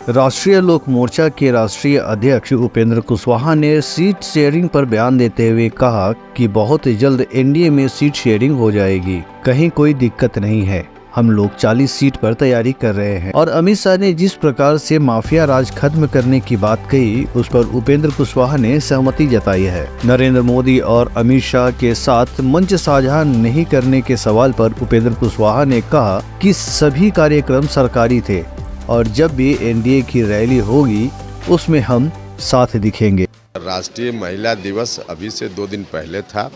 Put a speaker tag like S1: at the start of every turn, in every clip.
S1: राष्ट्रीय लोक मोर्चा के राष्ट्रीय अध्यक्ष उपेंद्र कुशवाहा ने सीट शेयरिंग पर बयान देते हुए कहा कि बहुत जल्द एनडीए में सीट शेयरिंग हो जाएगी, कहीं कोई दिक्कत नहीं है। हम लोग 40 सीट पर तैयारी कर रहे हैं। और अमित शाह ने जिस प्रकार से माफिया राज खत्म करने की बात कही, उस पर उपेंद्र कुशवाहा ने सहमति जताई है। नरेंद्र मोदी और अमित शाह के साथ मंच साझा नहीं करने के सवाल पर उपेंद्र कुशवाहा ने कहा कि सभी कार्यक्रम सरकारी थे और जब भी एनडीए की रैली होगी उसमें हम साथ दिखेंगे।
S2: राष्ट्रीय महिला दिवस अभी से 2 दिन पहले था,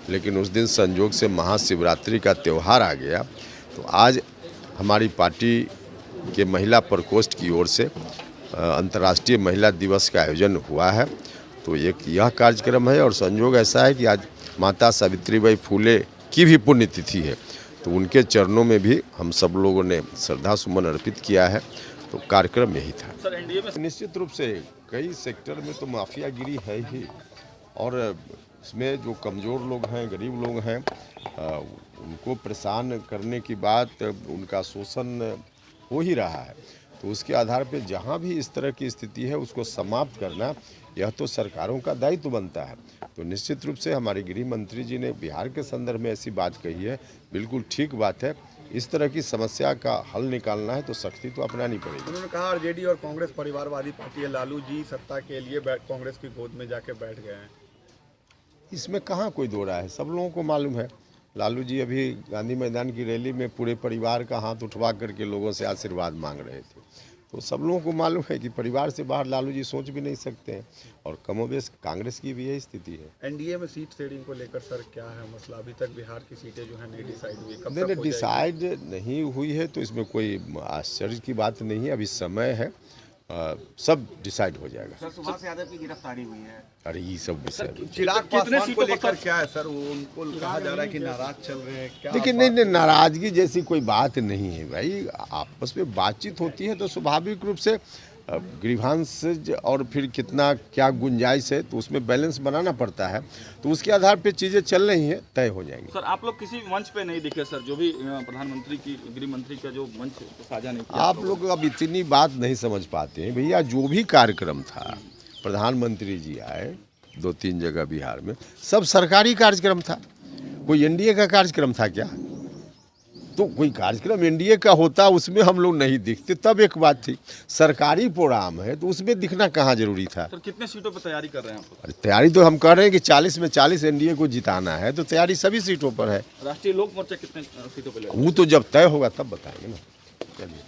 S2: लेकिन उस दिन संयोग से महाशिवरात्रि का त्यौहार आ गया, तो आज हमारी पार्टी के महिला प्रकोष्ठ की ओर से अंतर्राष्ट्रीय महिला दिवस का आयोजन हुआ है। तो एक यह कार्यक्रम है और संयोग ऐसा है कि आज माता सावित्रीबाई फुले की भी पुण्यतिथि है, तो उनके चरणों में भी हम सब लोगों ने श्रद्धा सुमन अर्पित किया है। तो कार्यक्रम यही था।
S3: सर, एनडीए में
S2: निश्चित रूप से कई सेक्टर में तो माफियागिरी है ही, और इसमें जो कमज़ोर लोग हैं, गरीब लोग हैं, उनको परेशान करने की बात, उनका शोषण हो ही रहा है। तो उसके आधार पे जहाँ भी इस तरह की स्थिति है उसको समाप्त करना, यह तो सरकारों का दायित्व बनता है। तो निश्चित रूप से हमारे गृह मंत्री जी ने बिहार के संदर्भ में ऐसी बात कही है, बिल्कुल ठीक बात है। इस तरह की समस्या का हल निकालना है तो सख्ती तो अपनानी पड़ेगी।
S3: उन्होंने कहा आरजेडी और कांग्रेस परिवारवादी पार्टी है, लालू जी सत्ता के लिए कांग्रेस की गोद में जाके बैठ गए हैं।
S2: इसमें कहाँ कोई दो राय है, सब लोगों को मालूम है। लालू जी अभी गांधी मैदान की रैली में पूरे परिवार का हाथ उठवा करके लोगों से आशीर्वाद मांग रहे थे। तो सब लोगों को मालूम है कि परिवार से बाहर लालू जी सोच भी नहीं सकते हैं, और कमोबेश कांग्रेस की भी यही स्थिति है।
S3: एनडीए में सीट शेयरिंग को लेकर सर क्या है मसला? अभी तक बिहार की सीटें जो है नहीं डिसाइड हुई, कब तक हो जाएगी?
S2: डिसाइड नहीं हुई है तो इसमें कोई आश्चर्य की बात नहीं है, अभी समय है, सब डिसाइड हो जाएगा।
S4: सर, सुभाष यादव की गिरफ्तारी हुई है।
S2: अरे ये सब विषय
S3: चिराग पासवान को लेकर क्या है सर? वो उनको कहा जा रहा है कि नाराज चल रहे हैं, क्या?
S2: देखिए, नहीं, नाराजगी जैसी कोई बात नहीं है भाई। आपस में बातचीत होती है तो स्वाभाविक रूप से ग्रीवांस और फिर कितना क्या गुंजाइश है तो उसमें बैलेंस बनाना पड़ता है। तो उसके आधार पे चीज़ें चल रही हैं, तय हो जाएंगी।
S5: सर, आप लोग किसी मंच पे नहीं दिखे सर, जो भी प्रधानमंत्री की, गृह मंत्री का जो मंच साझा नहीं किया।
S2: आप लोग अब इतनी बात नहीं समझ पाते हैं भैया। जो भी कार्यक्रम था, प्रधानमंत्री जी आए 2-3 जगह बिहार में, सब सरकारी कार्यक्रम था। कोई एनडीए का कार्यक्रम था क्या? तो कोई कार्यक्रम एनडीए का होता उसमें हम लोग नहीं दिखते, तब एक बात थी। सरकारी प्रोग्राम है तो उसमें दिखना कहाँ जरूरी था?
S5: सर, कितने सीटों पर तैयारी कर रहे हैं आप लोग?
S2: अरे तैयारी तो हम कर रहे हैं कि 40 में 40 एनडीए को जिताना है, तो तैयारी सभी सीटों पर है।
S5: राष्ट्रीय लोक मोर्चा कितने सीटों पर ले?
S2: वो तो जब तय होगा तब बताएंगे ना। चलिए।